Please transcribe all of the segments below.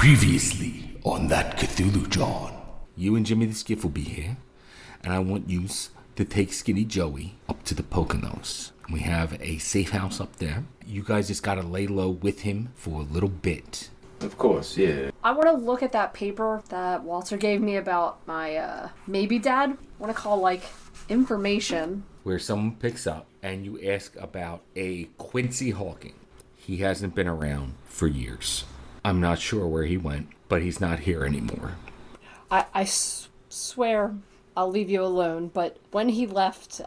Previously on that Cthulhu John. You and Jimmy the Skiff will be here, and I want you to take Skinny Joey up to the Poconos. We have a safe house up there. You guys just gotta lay low with him for a little bit. Of course, yeah. I want to look at that paper that Walter gave me about my maybe dad. I want to call, information. Where someone picks up and you ask about a Quincy Hawking. He hasn't been around for years. I'm not sure where he went, but he's not here anymore. I swear I'll leave you alone, but when he left,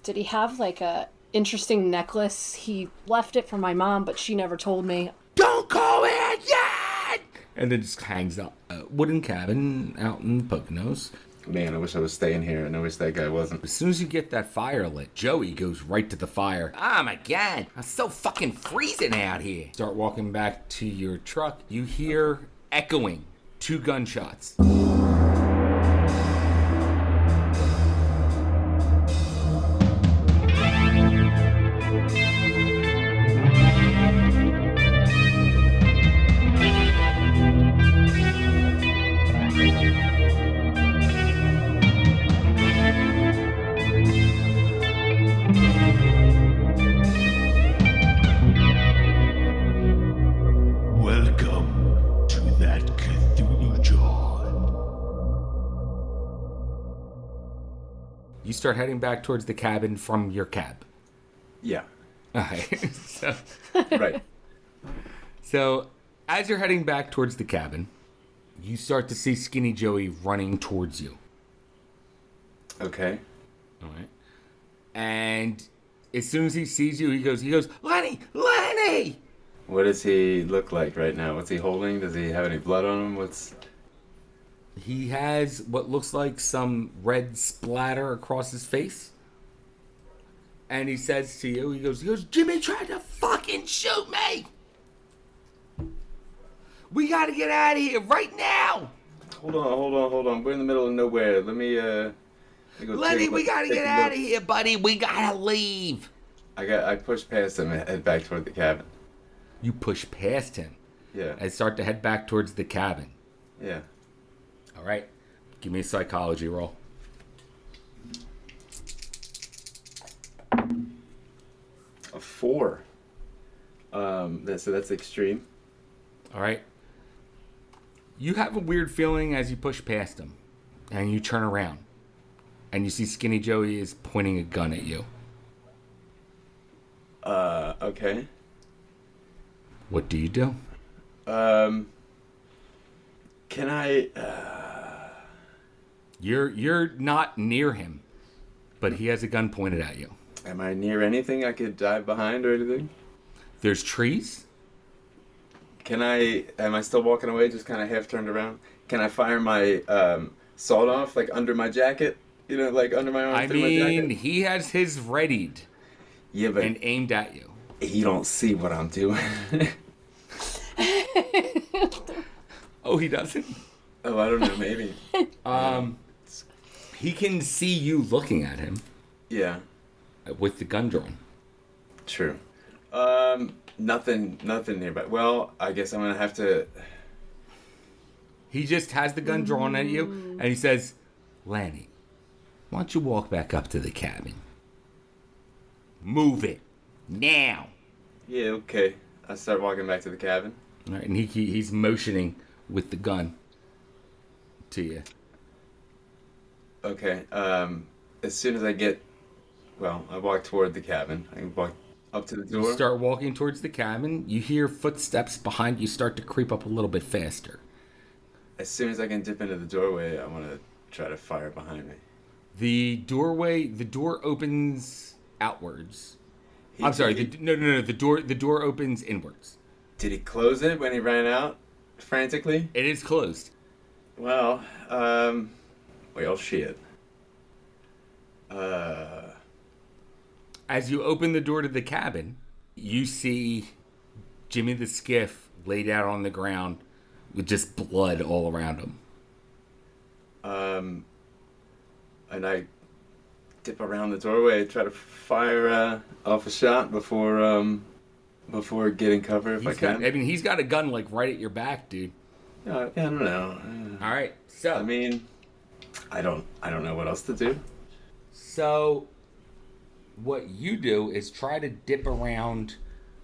did he have a interesting necklace? He left it for my mom, but she never told me. Don't go in yet! And then just hangs up. A wooden cabin out in Poconos. Man, I wish I was staying here, and I wish that guy wasn't. As soon as you get that fire lit, Joey goes right to the fire. Oh my god, I'm so fucking freezing out here. Start walking back to your truck. You hear echoing 2 gunshots. You start heading back towards the cabin from your cab. Yeah. Okay. Right. So, as you're heading back towards the cabin, you start to see Skinny Joey running towards you. Okay. All right. And as soon as he sees you, he goes, Lenny! Lenny! What does he look like right now? What's he holding? Does he have any blood on him? He has what looks like some red splatter across his face. And he says to you, he goes, Jimmy tried to fucking shoot me! We gotta get out of here right now! Hold on. We're in the middle of nowhere. Let me go. Lenny, we gotta get out of here, buddy. We gotta leave. I pushed past him and head back toward the cabin. You push past him. Yeah. And start to head back towards the cabin. Yeah. All right. Give me a psychology roll. A 4. So that's extreme. All right. You have a weird feeling as you push past him. And you turn around. And you see Skinny Joey is pointing a gun at you. Okay. What do you do? Can I... You're not near him, but he has a gun pointed at you. Am I near anything I could dive behind or anything? There's trees. Am I still walking away, just kind of half turned around? Can I fire my sawed off, under my jacket? Under my arm? I mean, he has his readied. Yeah, but... And aimed at you. He don't see what I'm doing. Oh, he doesn't? Oh, I don't know, maybe. He can see you looking at him. Yeah. With the gun drawn. True. Nothing nearby. Well, I guess I'm gonna have to... He just has the gun drawn at you, and he says, Lenny, why don't you walk back up to the cabin? Move it. Now. Yeah, okay. I start walking back to the cabin. All right, and he's motioning with the gun to you. Okay. As soon as I walk toward the cabin. I walk up to the door. You start walking towards the cabin. You hear footsteps behind you start to creep up a little bit faster. As soon as I can dip into the doorway, I want to try to fire behind me. The door opens outwards. I'm sorry. No. The door opens inwards. Did he close it when he ran out frantically? It is closed. Well, shit. As you open the door to the cabin, you see Jimmy the Skiff laid out on the ground with just blood all around him. And I dip around the doorway, try to fire off a shot before getting cover if I can. He's got a gun like right at your back, dude. I don't know. All right. So I mean, I don't know what else to do. So, what you do is try to dip around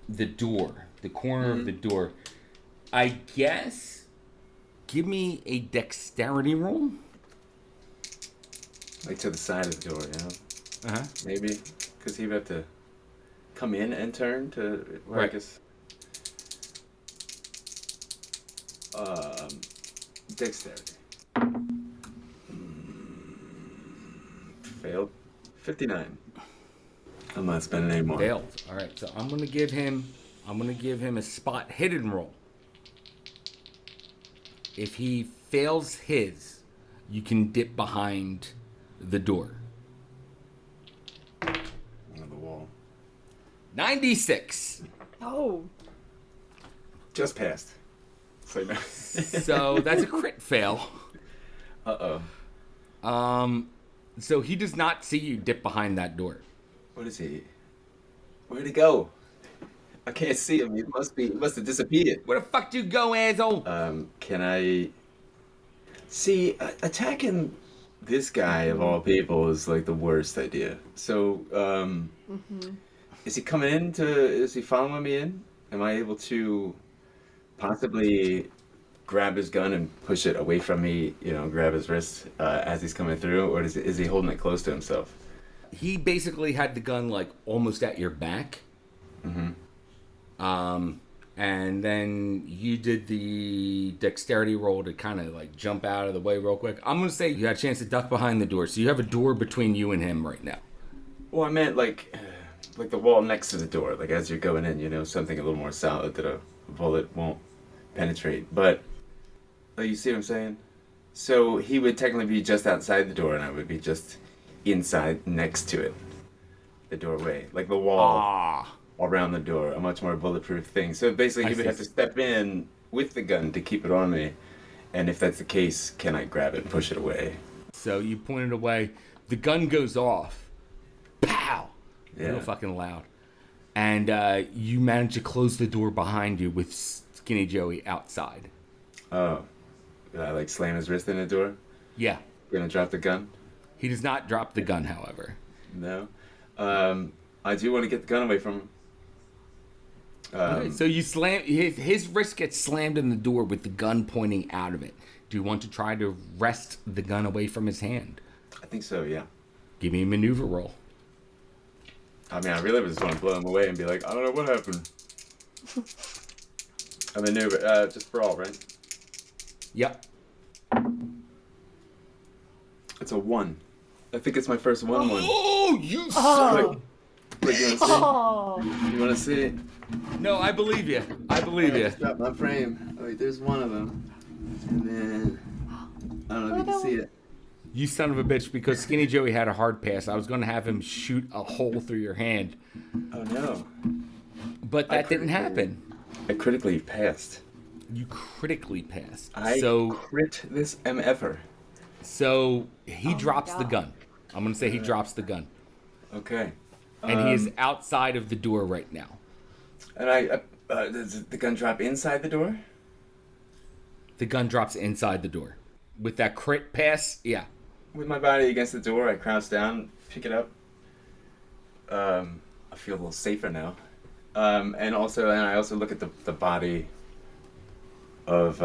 the door, the corner of the door. I guess, give me a dexterity roll. Like to the side of the door, you know? Uh-huh. Maybe. Because he would have to come in and turn to, well, Right. I guess. Dexterity. Failed. 59. I'm not spending any more. Failed. All right, so I'm gonna give him a spot hidden roll. If he fails his, you can dip behind the door. On the wall. 96. Oh. Just passed. So that's a crit fail. Uh-oh. So he does not see you dip behind that door. What is he? Where'd he go? I can't see him. He must have disappeared. Where the fuck do you go, asshole? Can I see attacking this guy of all people is like the worst idea. So, is he coming in is he following me in? Am I able to possibly grab his gun and push it away from me, grab his wrist as he's coming through, or is he holding it close to himself? He basically had the gun like almost at your back. And then you did the dexterity roll to kind of like jump out of the way real quick. I'm gonna say you had a chance to duck behind the door, so you have a door between you and him right now. Well, I meant like the wall next to the door, like as you're going in, something a little more solid that a bullet won't penetrate. But you see what I'm saying? So he would technically be just outside the door, and I would be just inside next to it, the doorway, like the wall around the door, a much more bulletproof thing. So basically, he would have to step in with the gun to keep it on me, and if that's the case, can I grab it and push it away? So you point it away. The gun goes off. Pow! Yeah. Real fucking loud. And you manage to close the door behind you with Skinny Joey outside. Oh, did I like slam his wrist in the door? Yeah. Gonna drop the gun? He does not drop the gun, however. No. I do want to get the gun away from him. Okay, so you slam his wrist gets slammed in the door with the gun pointing out of it. Do you want to try to wrest the gun away from his hand? I think so, yeah. Give me a maneuver roll. I mean, I really just want to blow him away and be like, I don't know what happened. I maneuver, just brawl, right? Yep. It's a 1. I think it's my first 1-1. Oh, you Oh. Wait, you want to see? Oh. You want to see it? No, I believe you. I believe you. Just drop my frame. Oh, wait, there's one of them. And then, I don't know if you can see it. You son of a bitch, because Skinny Joey had a hard pass. I was going to have him shoot a hole through your hand. Oh, no. But that didn't happen. I critically passed. You critically passed. I crit this MFer. So he drops the God. gun. I'm going to say he drops the gun. Okay. And he is outside of the door right now. And does the gun drop inside the door? The gun drops inside the door. With that crit pass, yeah. With my body against the door, I crouch down, pick it up. I feel a little safer now. And I also look at the body of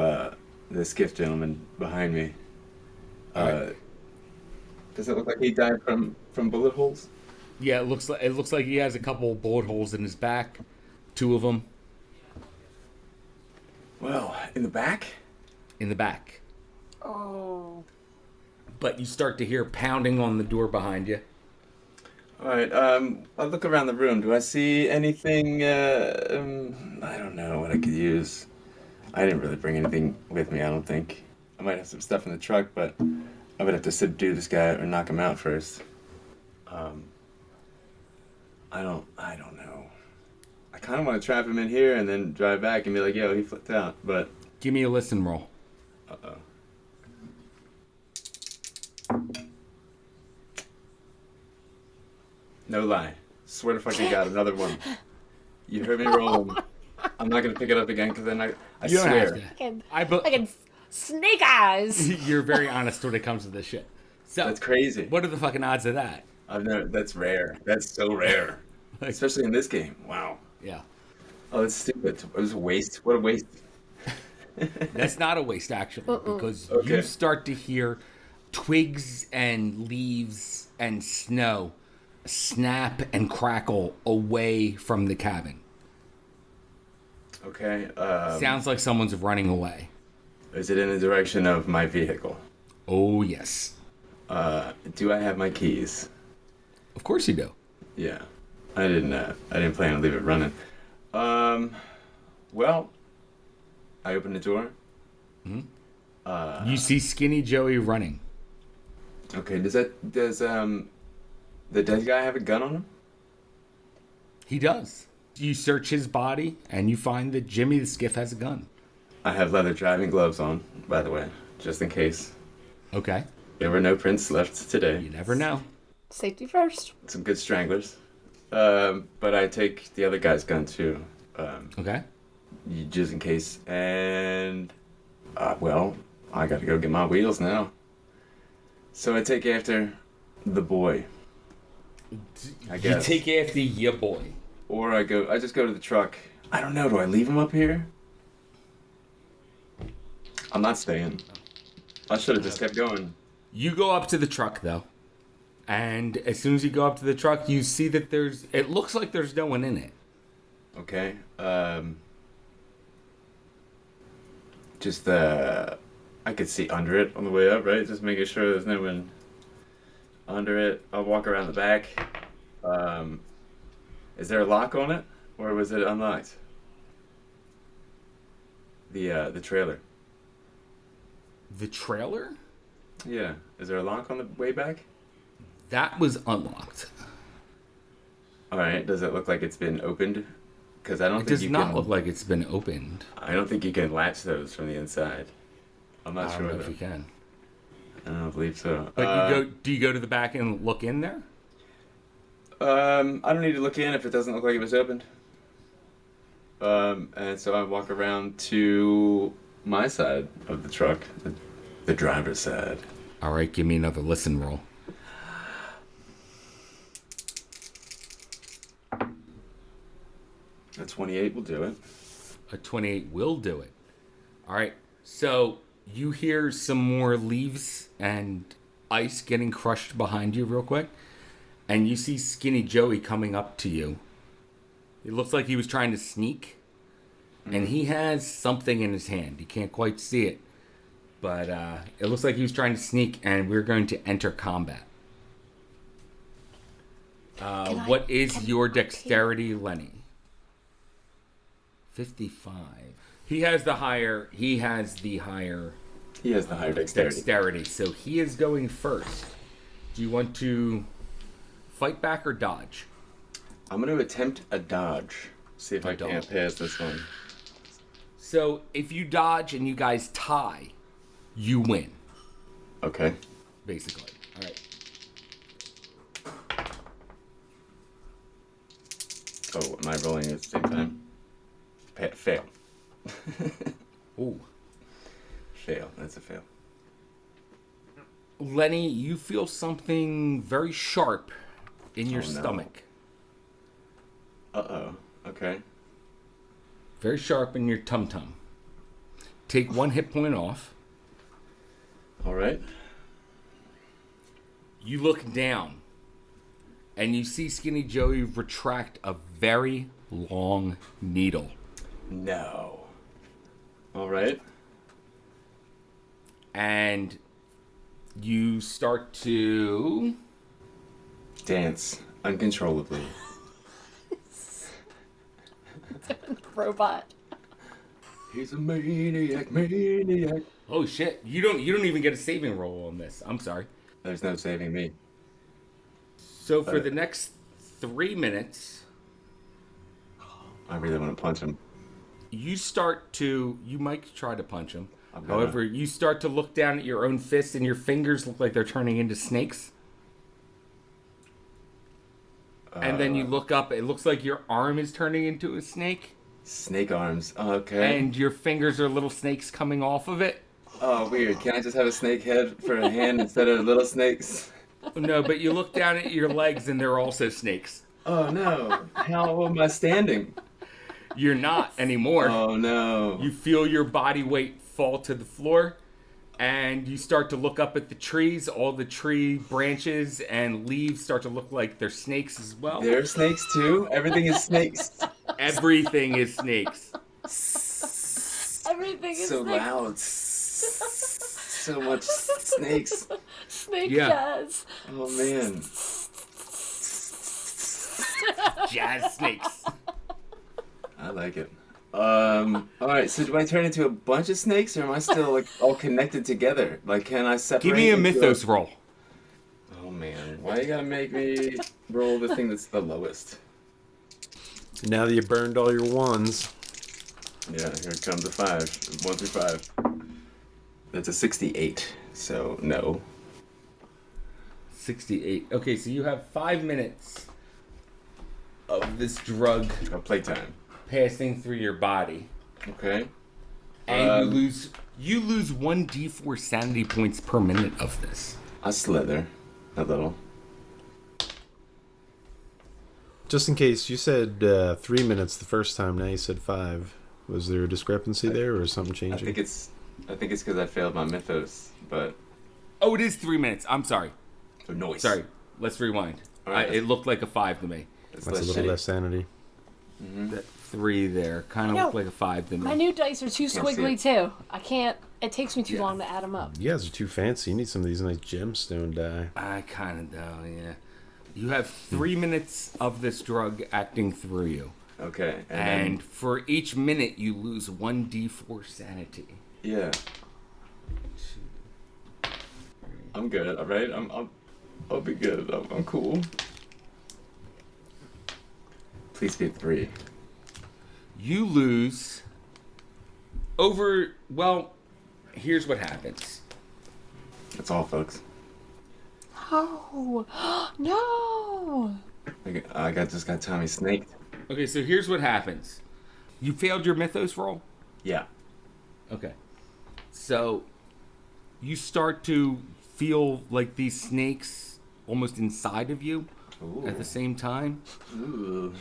this gift gentleman behind me. Right. Does it look like he died from bullet holes? Yeah, it looks like he has a couple of bullet holes in his back. 2 of them Well, in the back? in the back. Oh. But you start to hear pounding on the door behind you. All right. I look around the room. Do I see anything? I don't know what I could use. I didn't really bring anything with me. I don't think. I might have some stuff in the truck, but I would have to subdue this guy or knock him out first. I don't know. I kind of want to trap him in here and then drive back and be like, "Yo, he flipped out." But Give me a listen roll. no lie, swear to fucking God, another one. You heard me rolling. I'm not gonna pick it up again because then I You don't swear. have to. Fucking, I fucking snake eyes. You're very honest when it comes to this shit. So That's crazy. what are the fucking odds of that? That's rare. That's so rare. Like, Especially in this game. Wow. yeah. Oh, that's stupid. It was a waste. What a waste. That's not a waste, actually, because Okay. you start to hear twigs and leaves and snow snap and crackle away from the cabin. Okay. Sounds like someone's running away. Is it in the direction of my vehicle? Oh, yes. Do I have my keys? Of course you do. Yeah. I didn't plan to leave it running. Well, I open the door. You see Skinny Joey running. Okay, does the dead guy have a gun on him? He does. You search his body, and you find that Jimmy the Skiff has a gun. I have leather driving gloves on, by the way, just in case. Okay. There were no prints left today. You never know. Safety first. Some good stranglers. But I take the other guy's gun too, Okay. just in case. And, well, I gotta go get my wheels now. So I take after the boy, I guess. You take after your boy. Or I just go to the truck. I don't know, do I leave him up here? I'm not staying. I should have just kept going. You go up to the truck, though. And as soon as you go up to the truck, you see that it looks like there's no one in it. Okay. I could see under it on the way up, right? Just making sure there's no one under it. I'll walk around the back. Is there a lock on it? Or was it unlocked? The trailer. The trailer? Yeah. Is there a lock on the way back? That was unlocked. Alright, does it look like it's been opened? Because I don't It think does you not can... look like it's been opened. I don't think you can latch those from the inside. I'm I not don't sure know though. if you can. I don't believe so. But do you go to the back and look in there? I don't need to look in if it doesn't look like it was opened. And so I walk around to my side of the truck, the driver's side. All right, give me another listen roll. A 28 will do it. A 28 will do it. All right, so you hear some more leaves and ice getting crushed behind you real quick. And you see Skinny Joey coming up to you. It looks like he was trying to sneak. And he has something in his hand. You can't quite see it. But it looks like he was trying to sneak, and we're going to enter combat. What is your dexterity, Lenny? 55. He has the higher He has the higher dexterity. So he is going first. Do you want to fight back or dodge? I'm going to attempt a dodge. See if I can't dodge. pass this one. So if you dodge and you guys tie, you win, Okay. basically. All right. Oh, am I rolling at the same time? Fail. Ooh. Fail. That's a fail. Lenny, you feel something very sharp in your Oh, no. stomach. Uh-oh. Okay. Very sharp in your tum-tum. Take 1 hit point off. All right. You look down, and you see Skinny Joey retract a very long needle. No. All right. And you start to... Dance uncontrollably. Robot. He's a maniac. Oh shit! You don't even get a saving roll on this. I'm sorry. There's no saving me. So for the next 3 minutes, I really want to punch him. you might try to punch him. I'm gonna. However, you start to look down at your own fists, and your fingers look like they're turning into snakes. And then you look up. It looks like your arm is turning into a snake. Snake arms. Okay. And your fingers are little snakes coming off of it. Oh, weird. Can I just have a snake head for a hand instead of little snakes? No, but you look down at your legs and they're also snakes. Oh no. How am I standing? You're not anymore. Oh no. You feel your body weight fall to the floor, and you start to look up at the trees. All the tree branches and leaves start to look like they're snakes as well. There are snakes too? Everything is snakes. Everything is snakes. Everything is So snakes. loud. So much snakes. Snake Yeah. jazz. Oh man. Jazz snakes. I like it. Alright, so do I turn into a bunch of snakes or am I still like all connected together? Like can I separate? Give me a into mythos roll. Oh man, why you gotta make me roll the thing that's the lowest? Now that you burned all your ones. Yeah, here comes a 5. 1 through 5. That's a 68, so no. 68. Okay, so you have 5 minutes of this drug Oh, playtime. passing through your body. Okay. And you lose 1d4 sanity points per minute of this. I slither a little. Just in case, you said 3 minutes the first time, now you said 5. Was there a discrepancy there or something I changing? think it's because I failed my mythos, but Oh, it is 3 minutes. I'm sorry. for noise. Sorry. Let's rewind. All right. It looked like a 5 to me. It's That's a less little shitty. less sanity. That 3 there kind of No. looked like a 5 to me. My new dice are too see squiggly it. too. I can't. It takes me too Yeah. long to add them up. You guys are too fancy. You need some of these nice gemstone dye. I kind of do, yeah. You have 3 minutes of this drug acting through you. Okay. And for each minute, you lose 1d4 sanity. yeah, I'm good. All right. I'll be good. I'm cool. Please be 3. You lose well, here's what happens. That's all, folks. Oh no! I just got Tommy snaked. Okay, so here's what happens. You failed your mythos roll? Yeah. Okay. So you start to feel like these snakes almost inside of you Ooh. at the same time. Ooh.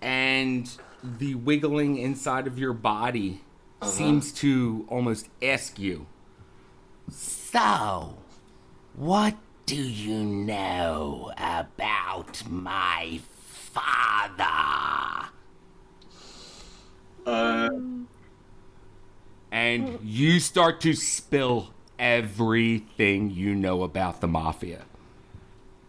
And the wiggling inside of your body seems to almost ask you, "So, what do you know about my father?" And you start to spill everything you know about the mafia.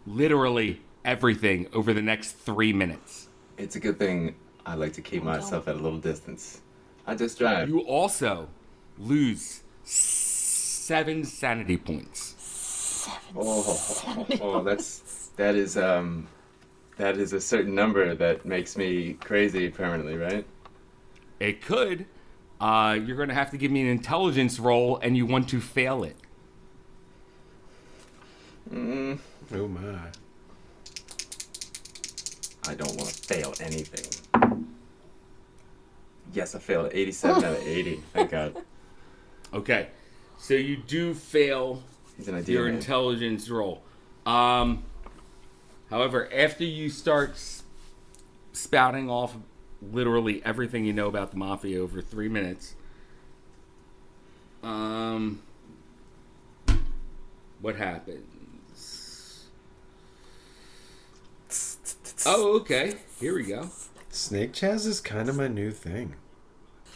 Literally everything over the next 3 minutes. It's a good thing I like to keep myself at a little distance. I just drive. You also lose 7 sanity points. Oh, that is a certain number that makes me crazy permanently, right? It could. You're going to have to give me an intelligence roll, and you want to fail it. Oh my. I don't want to fail anything. Yes, I failed 87 out of 80. Thank God. Okay. So you do fail He's an idea your man. intelligence roll. However, after you start spouting off literally everything you know about the mafia over 3 minutes, what happens? Oh, okay. Here we go. Snake Chaz is kind of my new thing.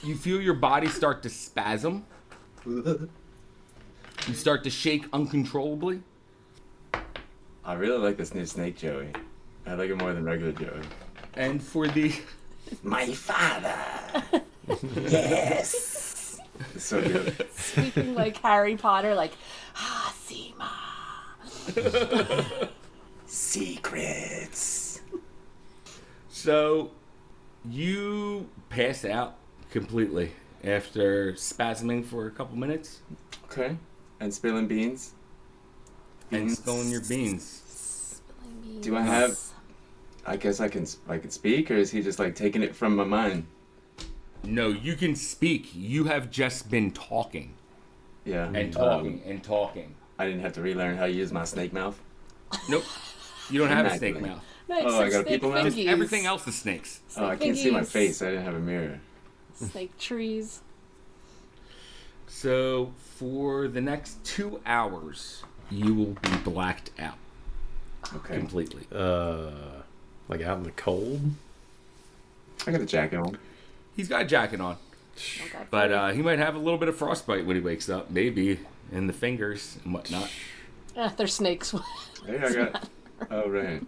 You feel your body start to spasm. You start to shake uncontrollably. I really like this new snake Joey. I like it more than regular Joey. And for the... My father! Yes! It's so good. Speaking like Harry Potter, like Seema. Secrets! So, you pass out completely after spasming for a couple minutes Okay. And spilling beans? and Beans. spilling your beans. Do I have... I guess I can speak, or is he just like taking it from my mind? No, you can speak. You have just been talking. Yeah. And talking and talking. I didn't have to relearn how to use my snake mouth. Nope. You don't have a Immaculate. snake mouth. No, Oh, I got a people mouth? Just everything else is snakes. Oh, I can't see my fingies. face. I didn't have a mirror. Snake trees. So for the next 2 hours, you will be blacked out Okay. completely. Like out in the cold. I got a jacket on. He's got a jacket on, Okay. but he might have a little bit of frostbite when he wakes up, maybe in the fingers and whatnot. They're snakes. Hey, I got. Oh, right.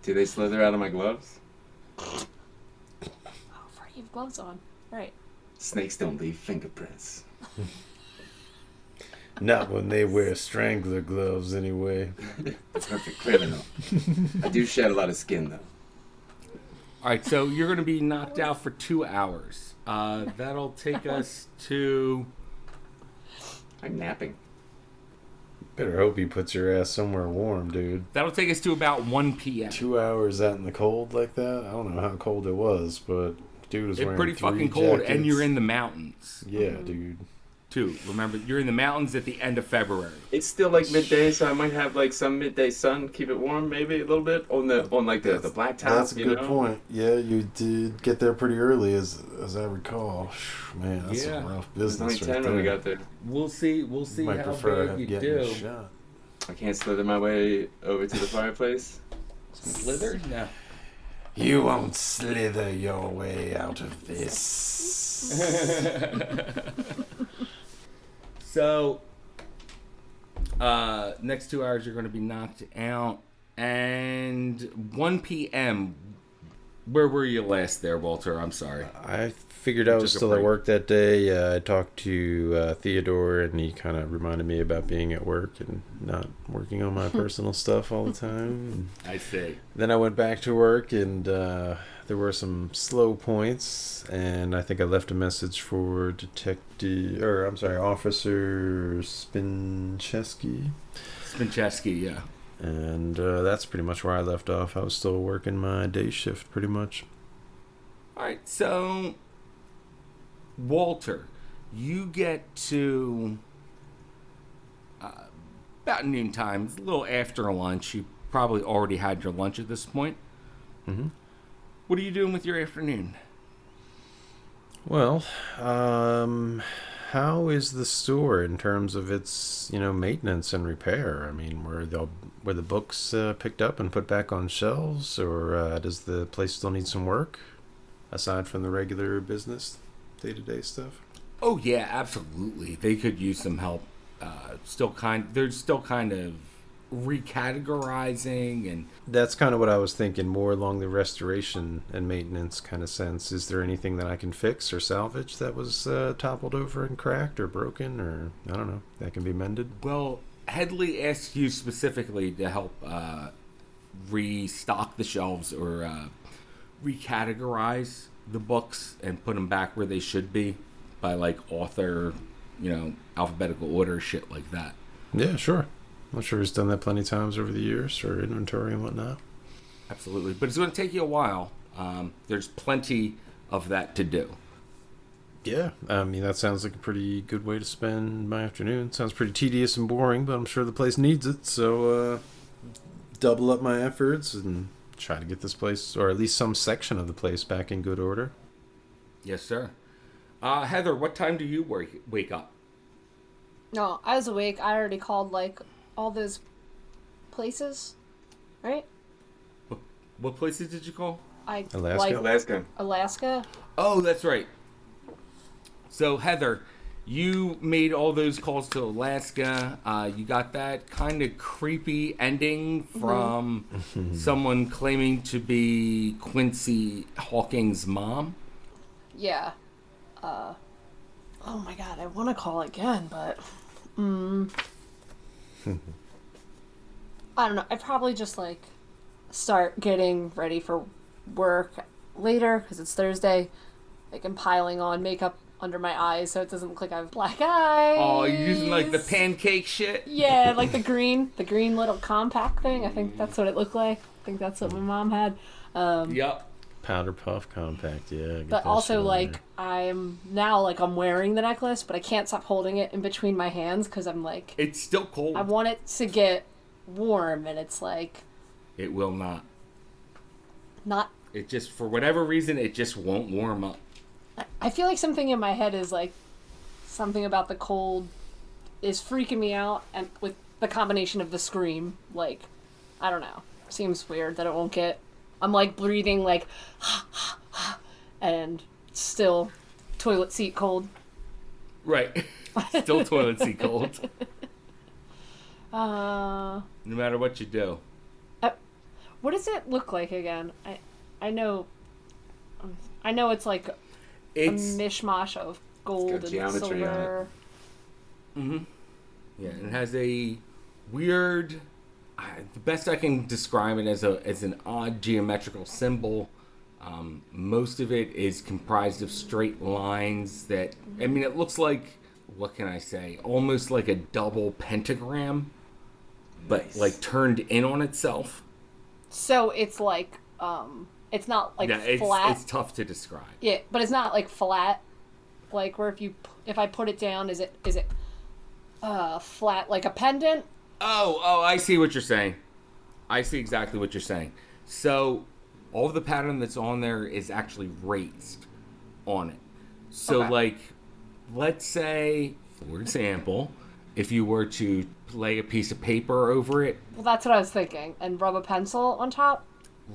Do they slither out of my gloves? Oh, Freddie, you have gloves on. Right. Snakes don't leave fingerprints. Not when they wear strangler gloves, anyway. Perfect criminal. I do shed a lot of skin, though. All right, so you're going to be knocked out for 2 hours. That'll take us to... I'm napping. Better hope he puts your ass somewhere warm, dude. That'll take us to about 1 p.m. 2 hours out in the cold like that? I don't know how cold it was, but dude was It's wearing pretty 3 fucking cold, jackets. and you're in the mountains, Yeah, dude. too. Remember, you're in the mountains at the end of February. It's still like midday, so I might have like some midday sun, keep it warm, maybe a little bit on the black top. That's a good point. Yeah, you did get there pretty early, as I recall. Man, that's Yeah. some rough It was only business 10 right when we there. got there. We'll see Might how prefer bad you getting do. shot. I can't slither my way over to the fireplace. Slither? No. You won't slither your way out of this. So, next 2 hours you're going to be knocked out. And 1 p.m., where were you last there, Walter? I'm sorry. I figured I was Took a still at break. work that day. I talked to Theodore, and he kind of reminded me about being at work and not working on my personal stuff all the time. I see. Then I went back to work, and there were some slow points, and I think I left a message for Officer Spincheski. Spincheski, yeah. And that's pretty much where I left off. I was still working my day shift, pretty much. All right, so Walter, you get to about noontime. It's a little after lunch. You probably already had your lunch at this point. Mm-hmm. What are you doing with your afternoon? Well, how is the store in terms of its, maintenance and repair? I mean, were the books picked up and put back on shelves, or does the place still need some work aside from the regular business, day-to-day stuff? Oh yeah, absolutely. They could use some help. They're still kind of recategorizing, and That's kind of what I was thinking, more along the restoration and maintenance kind of sense. Is there anything that I can fix or salvage that was toppled over and cracked or broken, or I don't know, that can be mended? well, Headley asked you specifically to help restock the shelves or recategorize the books and put them back where they should be by like author, alphabetical order, shit like that. Yeah, sure. I'm sure he's done that plenty of times over the years for inventory and whatnot. Absolutely. But it's going to take you a while. There's plenty of that to do. Yeah, I mean, that sounds like a pretty good way to spend my afternoon. Sounds pretty tedious and boring, but I'm sure the place needs it, so double up my efforts and try to get this place, or at least some section of the place, back in good order. Yes, sir. Heather, what time do you wake up? No, I was awake. I already called, all those places, right? What places did you call? Alaska? Alaska? Oh, that's right. So, Heather, you made all those calls to Alaska. You got that kind of creepy ending from someone claiming to be Quincy Hawking's mom. Yeah. Oh my god, I want to call again, but... I don't know. I probably just, start getting ready for work later, because it's Thursday. I'm piling on makeup under my eyes so it doesn't look like I have black eyes. Oh, you're using, the pancake shit? Yeah, the green little compact thing. I think that's what it looked like. I think that's what my mom had. Yep. Powder puff compact, yeah. But also, I'm now, like, I'm wearing the necklace, but I can't stop holding it in between my hands because I'm like... It's still cold. I want it to get warm, and it's like... It will not. Not... It just, for whatever reason, it just won't warm up. I feel like something in my head is like... Something about the cold is freaking me out, and with the combination of the scream, like... I don't know. Seems weird that it won't get... I'm, like, breathing, like... and still toilet seat cold. Right. Still toilet seat cold. No matter what you do. What does it look like again? I know it's like a mishmash of gold and silver. Mm-hmm. Yeah, and it has a weird... the best I can describe it as an odd geometrical symbol. Most of it is comprised of straight lines that... I mean, it looks like... What can I say? Almost like a double pentagram, but nice. Like turned in on itself. So it's like, it's not like flat. It's tough to describe. Yeah, but it's not like flat. Like where if I put it down, is it flat like a pendant? Oh, I see what you're saying. I see exactly what you're saying. So all of the pattern that's on there is actually raised on it. So okay. Like, let's say, for example, if you were to lay a piece of paper over it. Well, that's what I was thinking. And rub a pencil on top?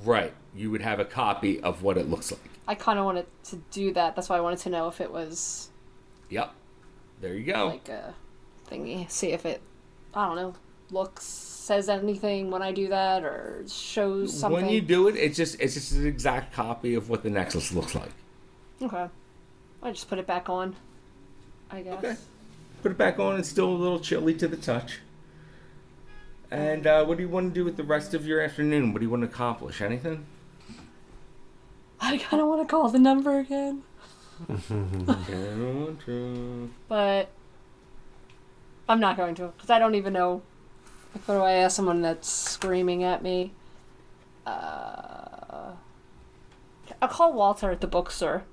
Right. You would have a copy of what it looks like. I kind of wanted to do that. That's why I wanted to know if it was... Yep. There you go. Like a thingy. See if it, I don't know, says anything when I do that or shows something. When you do it, it's just an exact copy of what the necklace looks like. Okay. I just put it back on, I guess. Okay. Put it back on. It's still a little chilly to the touch. And what do you want to do with the rest of your afternoon? What do you want to accomplish? Anything? I kind of want to call the number again. But I'm not going to, because I don't even know. Like, what do I ask someone that's screaming at me? I'll call Walter at the bookstore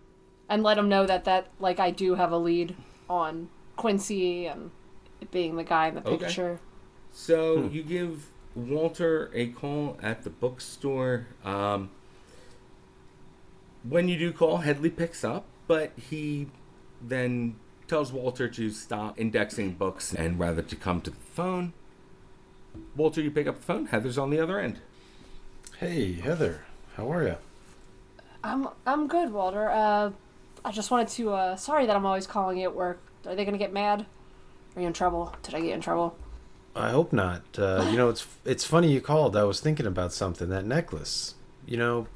and let him know that like I do have a lead on Quincy and it being the guy in the picture. Okay. So you give Walter a call at the bookstore. When you do call, Headley picks up, but he then tells Walter to stop indexing books and rather to come to the phone. Walter, you pick up the phone. Heather's on the other end. Hey, Heather. How are you? I'm good, Walter. I just wanted to, sorry that I'm always calling you at work. Are they going to get mad? Are you in trouble? Did I get in trouble? I hope not. It's funny you called. I was thinking about something. That necklace. You know,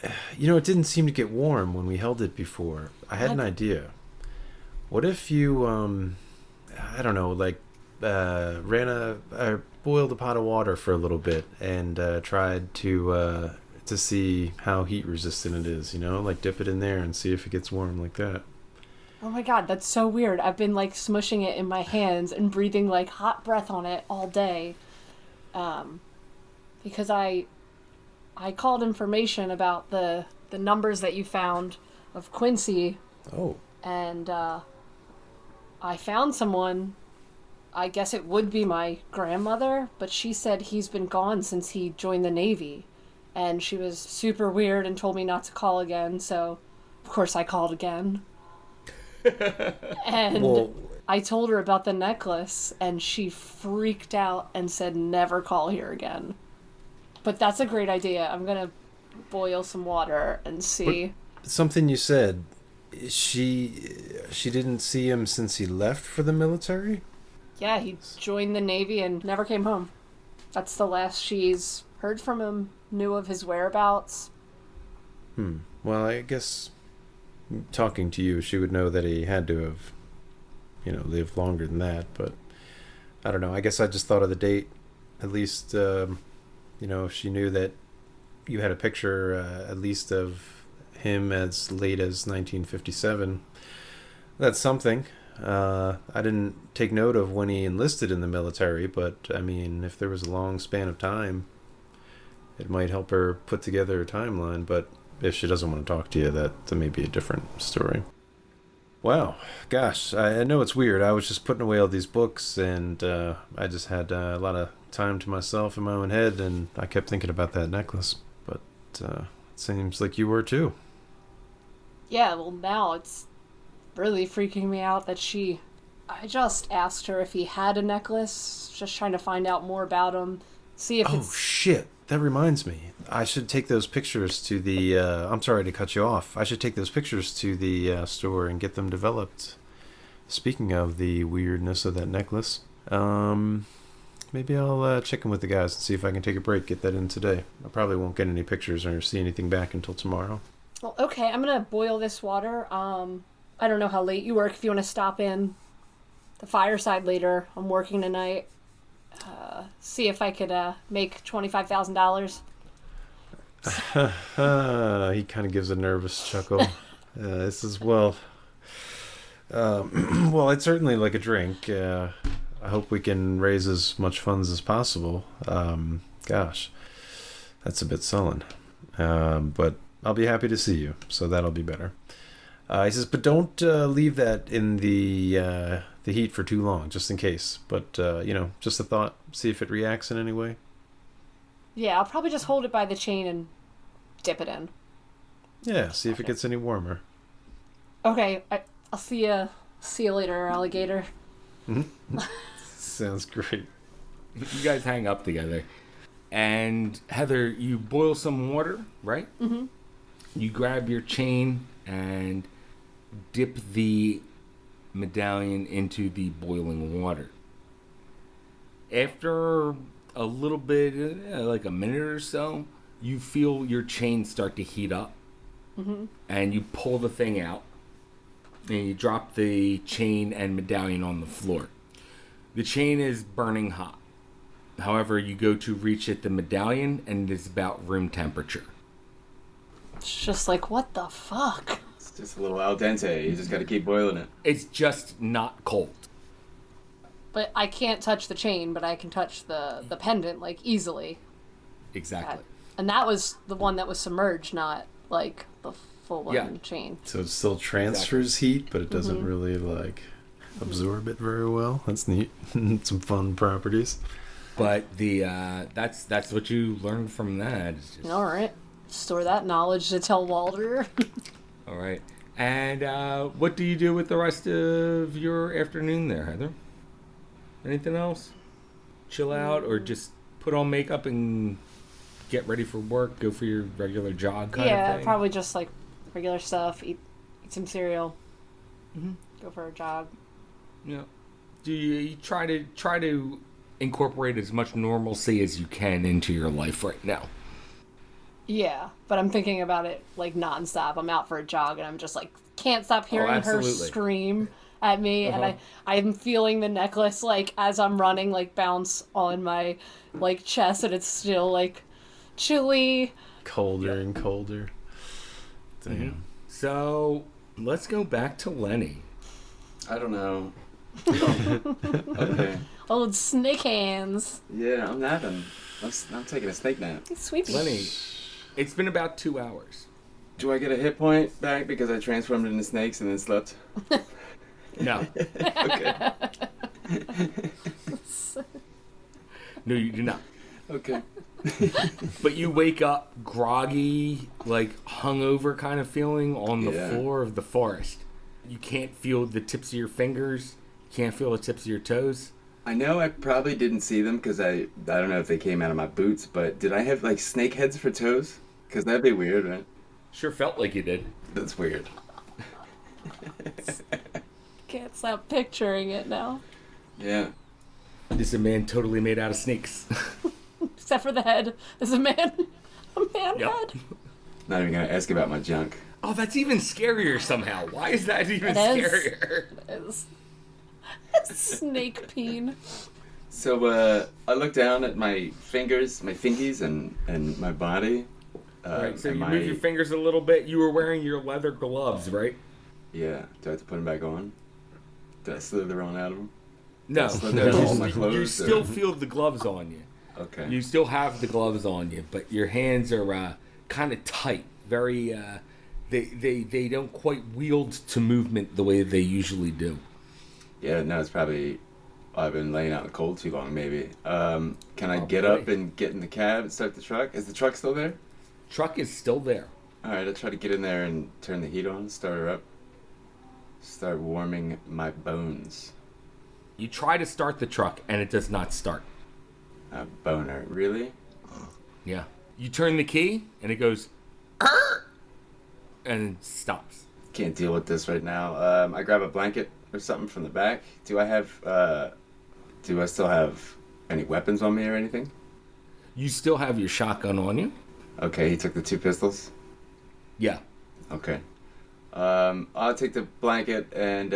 it didn't seem to get warm when we held it before. I had an idea. What if you, I don't know, like, boiled a pot of water for a little bit and tried to see how heat resistant it is, like dip it in there and see if it gets warm like that. Oh my god, that's so weird. I've been like smushing it in my hands and breathing like hot breath on it all day. Because I called information about the numbers that you found of Quincy. Oh. And I found someone. I guess it would be my grandmother, but she said he's been gone since he joined the Navy. And she was super weird and told me not to call again, so of course I called again. And I told her about the necklace, and she freaked out and said never call here again. But that's a great idea. I'm going to boil some water and see. But something you said, she didn't see him since he left for the military? Yeah, he joined the Navy and never came home. That's the last she's heard from him, knew of his whereabouts. Well, I guess talking to you, she would know that he had to have, lived longer than that. But I don't know. I guess I just thought of the date. At least, if she knew that you had a picture, at least of him as late as 1957, that's something. I didn't take note of when he enlisted in the military, but I mean, if there was a long span of time, it might help her put together a timeline. But if she doesn't want to talk to you, that may be a different story. Wow, gosh, I know it's weird. I was just putting away all these books, and I just had a lot of time to myself in my own head, and I kept thinking about that necklace. But it seems like you were too. Yeah, well, now it's really freaking me out that I just asked her if he had a necklace, just trying to find out more about him, see if Oh, shit. That reminds me. I should take those pictures to the... I'm sorry to cut you off. I should take those pictures to the store and get them developed. Speaking of the weirdness of that necklace, maybe I'll check in with the guys and see if I can take a break, get that in today. I probably won't get any pictures or see anything back until tomorrow. Well, okay, I'm gonna boil this water. I don't know how late you work. If you want to stop in the fireside later, I'm working tonight. See if I could make $25,000. He kind of gives a nervous chuckle. This is, well, I'd certainly like a drink. I hope we can raise as much funds as possible. Gosh, that's a bit sullen. But I'll be happy to see you, so that'll be better. He says, but don't leave that in the heat for too long, just in case. But, just a thought. See if it reacts in any way. Yeah, I'll probably just hold it by the chain and dip it in. Yeah, see if it gets any warmer. Okay, I'll see you later, alligator. Sounds great. You guys hang up together. And Heather, you boil some water, right? Mm-hmm. You grab your chain and dip the medallion into the boiling water. After a little bit, like a minute or so, you feel your chain start to heat up. Mm-hmm. And you pull the thing out. And you drop the chain and medallion on the floor. The chain is burning hot. However, you go to reach at the medallion, and it is about room temperature. It's just like, what the fuck? It's just a little al dente. You just got to keep boiling it. It's just not cold. But I can't touch the chain, but I can touch the pendant, like, easily. Exactly. And that was the one that was submerged, not, like, the full-on chain. So it still transfers heat, but it doesn't really, absorb it very well. That's neat. Some fun properties. But that's what you learned from that. All right. Store that knowledge to tell Walter. All right. And what do you do with the rest of your afternoon there, Heather? Anything else? Chill out or just put on makeup and get ready for work, go for your regular jog kind of thing? Yeah, probably just like regular stuff, eat some cereal, go for a jog. Yeah. Do you try to incorporate as much normalcy as you can into your life right now? Yeah, but I'm thinking about it like nonstop. I'm out for a jog and I'm just like can't stop hearing her scream at me, and I'm feeling the necklace like as I'm running like bounce on my like chest, and it's still like chilly, colder and colder. Damn. Mm-hmm. So let's go back to Lenny. I don't know. Okay. Old snake hands. Yeah, I'm napping. I'm taking a snake nap. Sweet. Lenny, it's been about 2 hours. Do I get a hit point back because I transformed into snakes and then slept? No. Okay. No, you do not. Okay. But you wake up groggy, like hungover kind of feeling on the floor of the forest. You can't feel the tips of your fingers. You can't feel the tips of your toes. I know I probably didn't see them because I don't know if they came out of my boots, but did I have like snake heads for toes? Because that'd be weird, right? Sure felt like you did. That's weird. Can't stop picturing it now. Yeah. This is a man totally made out of snakes. Except for the head. There's a man head. Not even gonna ask about my junk. Oh, that's even scarier somehow. Why is that even scarier? It is. Snake peen. So I look down at my fingers, my fingies, and my body. Right, so you move your fingers a little bit. You were wearing your leather gloves, right? Yeah. Do I have to put them back on? Did I slither on out of them? No. You still or? feel the gloves on you. Okay. You still have the gloves on you, but your hands are kind of tight Very, they don't quite wield to movement the way they usually do. Yeah, no, it's probably I've been laying out in the cold too long. Maybe. Can I get boy. up and get in the cab and start the truck? Is the truck still there? Truck is still there. All right, I'll try to get in there and turn the heat on, start her up, start warming my bones. You try to start the truck, and it does not start. A boner, really? Yeah. You turn the key, and it goes, "Arr!" and it stops. Can't deal with this right now. I grab a blanket or something from the back. Do I still have any weapons on me or anything? You still have your shotgun on you? Okay, he took the 2 pistols. Yeah. Okay. I'll take the blanket and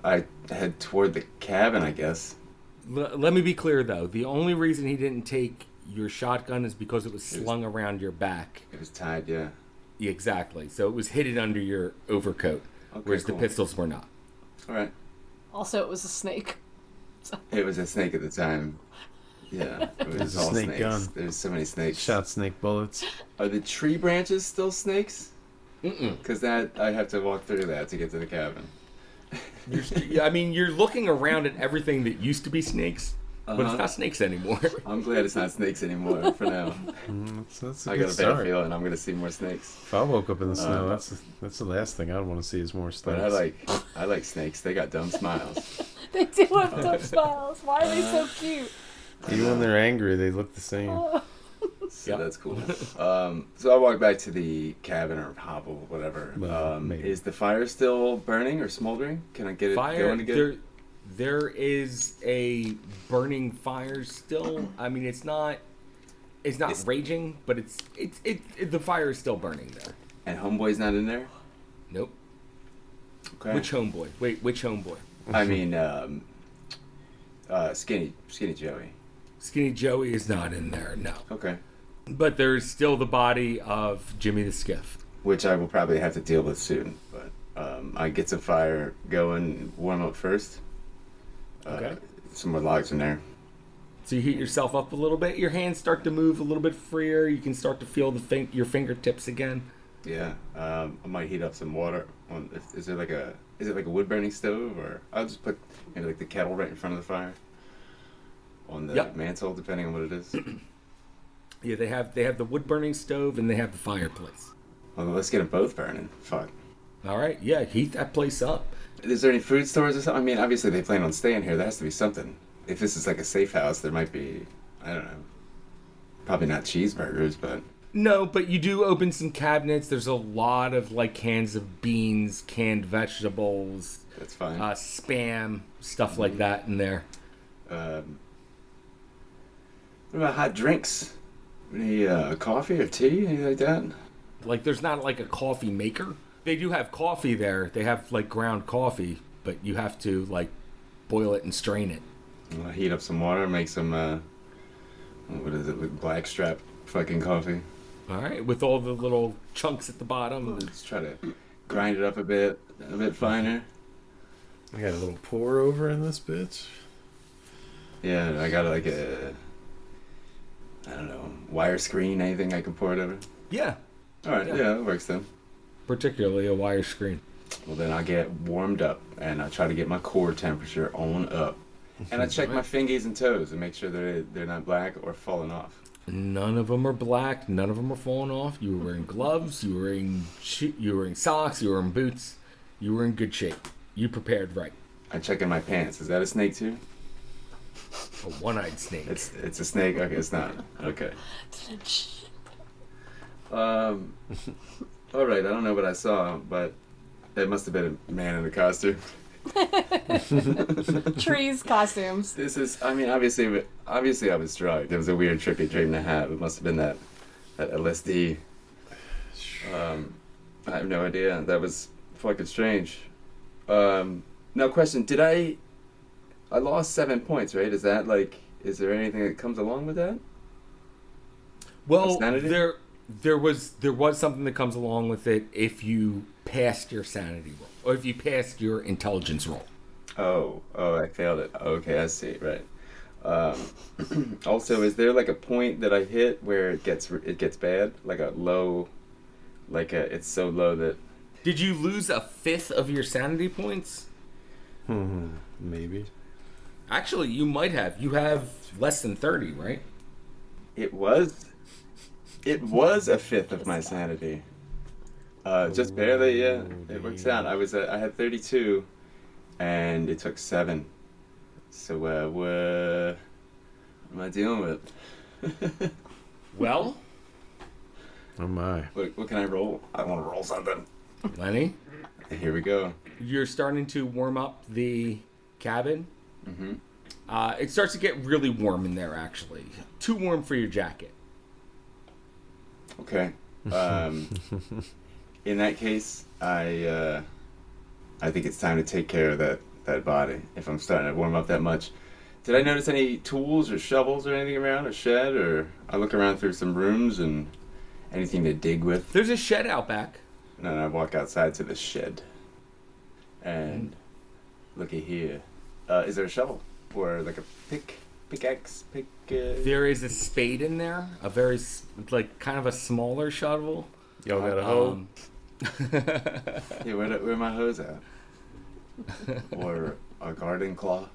I head toward the cabin, I guess. Let me be clear, though. The only reason he didn't take your shotgun is because it was slung around your back. It was tied, yeah. Yeah, exactly. So it was hidden under your overcoat, whereas cool. the pistols were not. All right. Also, it was a snake. It was a snake at the time. Yeah, it was a all snake snakes. gun. There's so many snakes. Shot snake bullets. Are the tree branches still snakes? Mm-mm. Because that I have to walk through that to get to the cabin. I mean, you're looking around at everything that used to be snakes, but it's Uh-huh. not snakes anymore. I'm glad it's not snakes anymore for now. That's a I good got a better start. feeling I'm gonna see more snakes. If I woke up in the snow, that's the last thing I'd want to see is more But snakes. I like snakes. They got dumb smiles. They do have dumb smiles. Why are they so cute? Even when they're angry, they look the same. So Yep. that's cool. So I walk back to the cabin or hovel, whatever. Well, maybe. Is the fire still burning or smoldering? Can I get it Fire, going again? there is a burning fire still. I mean, it's not raging, but the fire is still burning there. And homeboy's not in there? Nope. Okay. Which homeboy? Wait, which homeboy? I mean, Skinny Joey. Skinny Joey is not in there, no. Okay. But there's still the body of Jimmy the Skiff. Which I will probably have to deal with soon. But I get some fire going, warm up first. Okay. Some more logs in there. So you heat yourself up a little bit. Your hands start to move a little bit freer. You can start to feel your fingertips again. Yeah. I might heat up some water. Is it like a wood burning stove, or I'll just put maybe like the kettle right in front of the fire on the Yep. mantle, depending on what it is. Yeah, they have the wood burning stove and they have the fireplace. Well, let's get them both burning. Fuck. All right, yeah, heat that place up. Is there any food stores or something? I mean, obviously they plan on staying here. There has to be something. If this is like a safe house, there might be, I don't know, probably not cheeseburgers, but... No, but you do open some cabinets. There's a lot of like cans of beans, canned vegetables, That's fine. Spam, stuff like that in there. What about hot drinks? Any coffee or tea, anything like that? Like there's not like a coffee maker. They do have coffee there. They have like ground coffee, but you have to like boil it and strain it. I'll heat up some water, make some, what is it, like blackstrap fucking coffee. All right, with all the little chunks at the bottom. Let's try to grind it up a bit finer. I got a little pour over in this bitch. Yeah, I got like a, I don't know, wire screen, anything I can pour it over? Yeah, Alright, Yeah. yeah, that works then. particularly a wire screen. Well, then I'll get warmed up and I'll try to get my core temperature on up. And I check my fingies and toes and make sure they're not black or falling off. None of them are black. None of them are falling off. You were wearing gloves. You were wearing socks. You were wearing boots. You were in good shape. You prepared right. I check in my pants. Is that a snake too? A one-eyed snake. It's a snake? Okay, it's not. Okay. Alright, I don't know what I saw, but it must have been a man in a costume. Trees, costumes. This is, I mean, obviously I was drugged. It was a weird, trippy dream to have. It must have been that LSD. I have no idea. That was fucking strange. Now, question: I lost 7 points, right? Is that like? Is there anything that comes along with that? Well, Sanity? there was something that comes along with it if you passed your sanity roll or if you passed your intelligence roll. Oh, I failed it. Okay, I see. Right. Also, is there like a point that I hit where it gets bad, like a low Like it's so low that Did you lose a fifth of your sanity points? Maybe. Actually, you might have. You have less than 30, right? it was a fifth of my sanity. Just barely, yeah. It works out. I had 32, and it took 7. So what am I dealing with? Well, Oh my. What can I roll? I want to roll something. Lenny, Here we go. you're starting to warm up the cabin. Mm-hmm. It starts to get really warm in there, actually. Too warm for your jacket. Okay. In that case, I think it's time to take care of that body. If I'm starting to warm up that much, did I notice any tools or shovels or anything around a shed? Or I look around through some rooms and anything to dig with. There's a shed out back. And then I walk outside to the shed and look at here. Is there a shovel or like a pickaxe? There is a spade in there, a very kind of a smaller shovel. Y'all got a hoe? Yeah, where my hose at? Or a garden claw?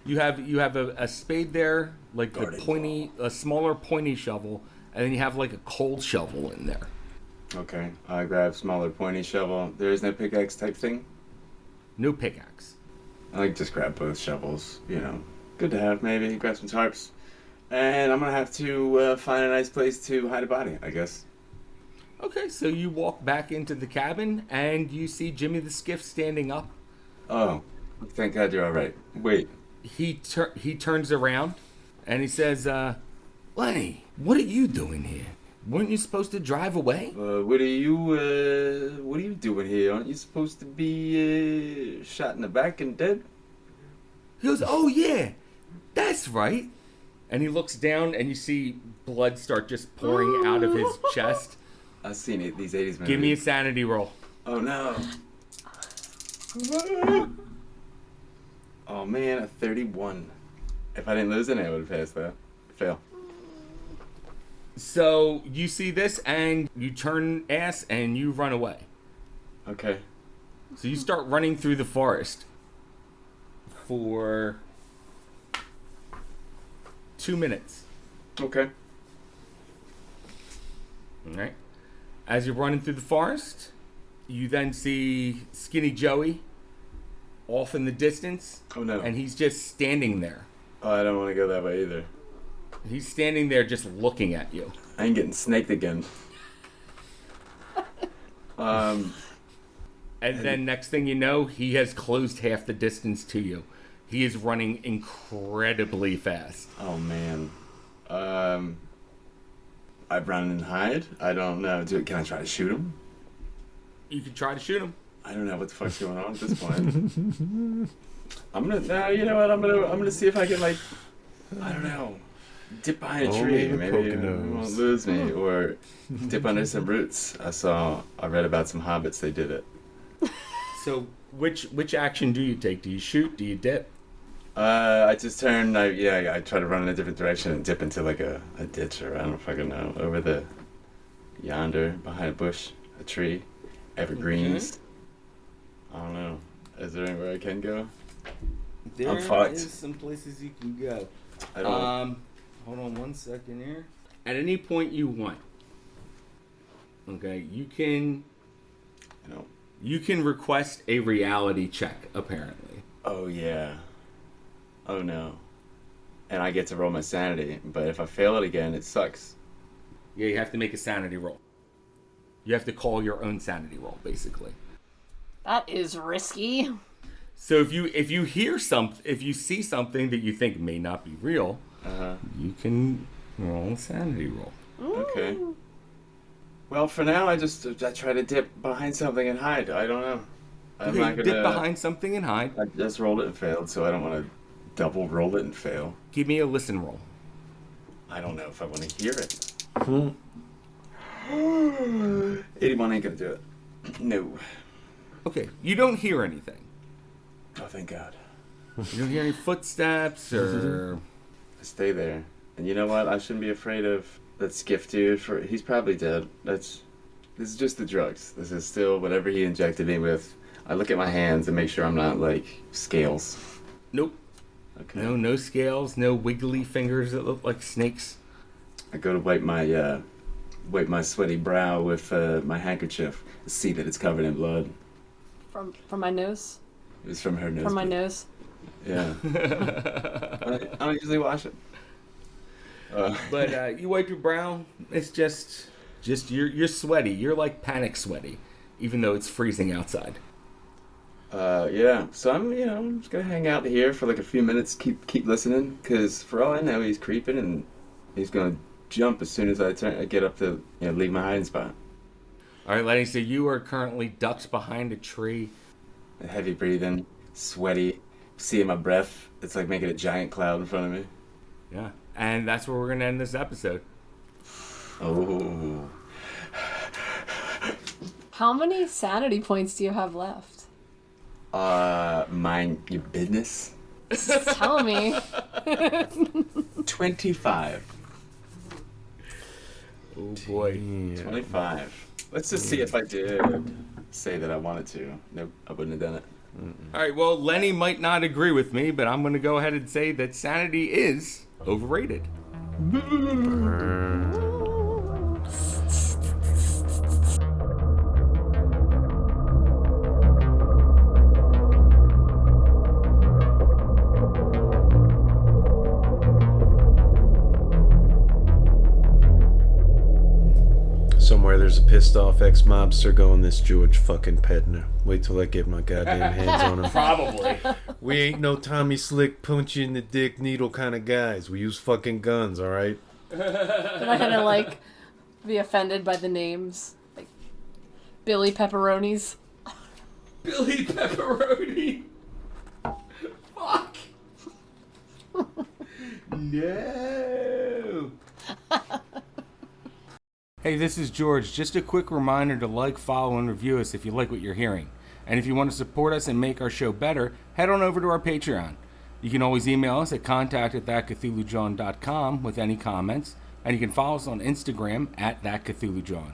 You have a spade there, like a smaller pointy shovel, and then you have like a cold shovel in there. Okay, I grab smaller pointy shovel. There is no pickaxe type thing? No pickaxe. I like just grab both shovels, Good to have, maybe. Grab some tarps. And I'm going to have to find a nice place to hide a body, I guess. Okay, so you walk back into the cabin, and you see Jimmy the Skiff standing up. Oh, thank God you're all right. Wait. He turns around, and he says, Lenny, what are you doing here? Weren't you supposed to drive away? What are you doing here? Aren't you supposed to be shot in the back and dead? He goes, oh yeah, that's right. And he looks down, and you see blood start just pouring out of his chest. I've seen it, these 80s movies. Give me a sanity roll. Oh no. Oh man, a 31. If I didn't lose it, I would have passed that. Fail. So you see this, and you turn ass, and you run away. Okay. So you start running through the forest for 2 minutes. Okay. All right. As you're running through the forest, you then see Skinny Joey off in the distance. Oh no. And he's just standing there. Oh, I don't want to go that way either. He's standing there just looking at you. I ain't getting snaked again. And then next thing you know, he has closed half the distance to you. He is running incredibly fast. Oh man. I run and hide. I don't know. Can I try to shoot him? You can try to shoot him. I don't know what the fuck's going on at this point. You know what? I'm gonna see if I can I don't know, dip behind a tree. Maybe it won't lose me, or dip under some roots. I read about some hobbits. They did it. So which action do you take? Do you shoot? Do you dip? I just turn. I try to run in a different direction and dip into like a ditch, or I don't fucking know, over yonder behind a bush, a tree, evergreens. Okay. I don't know. Is there anywhere I can go? There I'm fucked. is some places you can go. I don't. Hold on 1 second here. At any point you want. Okay, you can. You can request a reality check. Apparently. Oh yeah. Oh no. And I get to roll my sanity, but if I fail it again, it sucks. Yeah, you have to make a sanity roll. You have to call your own sanity roll, basically. That is risky. So if you see something that you think may not be real, you can roll a sanity roll. Okay. Well, for now, I try to dip behind something and hide. I don't know. I'm Okay, not you gonna dip behind something and hide. I just rolled it and failed, so I don't want to double roll it and fail. Give me a listen roll. I don't know if I want to hear it. 81 ain't gonna do it. No. Okay, you don't hear anything. Oh, thank God. You don't hear any footsteps or... I stay there. And you know what? I shouldn't be afraid of that skiff dude. He's probably dead. This is just the drugs. This is still whatever he injected me with. I look at my hands and make sure I'm not like scales. Nope. Okay. No scales, no wiggly fingers that look like snakes. I go to wipe my sweaty brow with my handkerchief to see that it's covered in blood. From my nose. It was from her nose. From my nose. Yeah. I don't usually wash it. But you wipe your brow. It's just you're sweaty. You're like panic sweaty, even though it's freezing outside. Yeah. So I'm just gonna hang out here for like a few minutes, keep listening, because for all I know, he's creeping and he's gonna jump as soon as I get up to leave my hiding spot. All right, Lenny. So you are currently ducked behind a tree. Heavy breathing, sweaty, seeing my breath. It's like making a giant cloud in front of me. Yeah. And that's where we're gonna end this episode. Oh. How many sanity points do you have left? Mind your business. Tell me. 25. Oh boy. 25. Let's just see if I did say that I wanted to. Nope, I wouldn't have done it. All right. Well, Lenny might not agree with me, but I'm gonna go ahead and say that sanity is overrated. Somewhere there's a pissed off ex-mobster going, this George fucking Pedner. Wait till I get my goddamn hands on him. Probably. We ain't no Tommy Slick, punch you in the dick needle kind of guys. We use fucking guns, alright? Am I gonna like be offended by the names? Like Billy Pepperonis? Billy Pepperoni. Fuck. No. Hey, this is George. Just a quick reminder to like, follow, and review us if you like what you're hearing. And if you want to support us and make our show better, head on over to our Patreon. You can always email us at contact@thatcthulhujohn.com with any comments. And you can follow us on Instagram @thatcthulhujohn.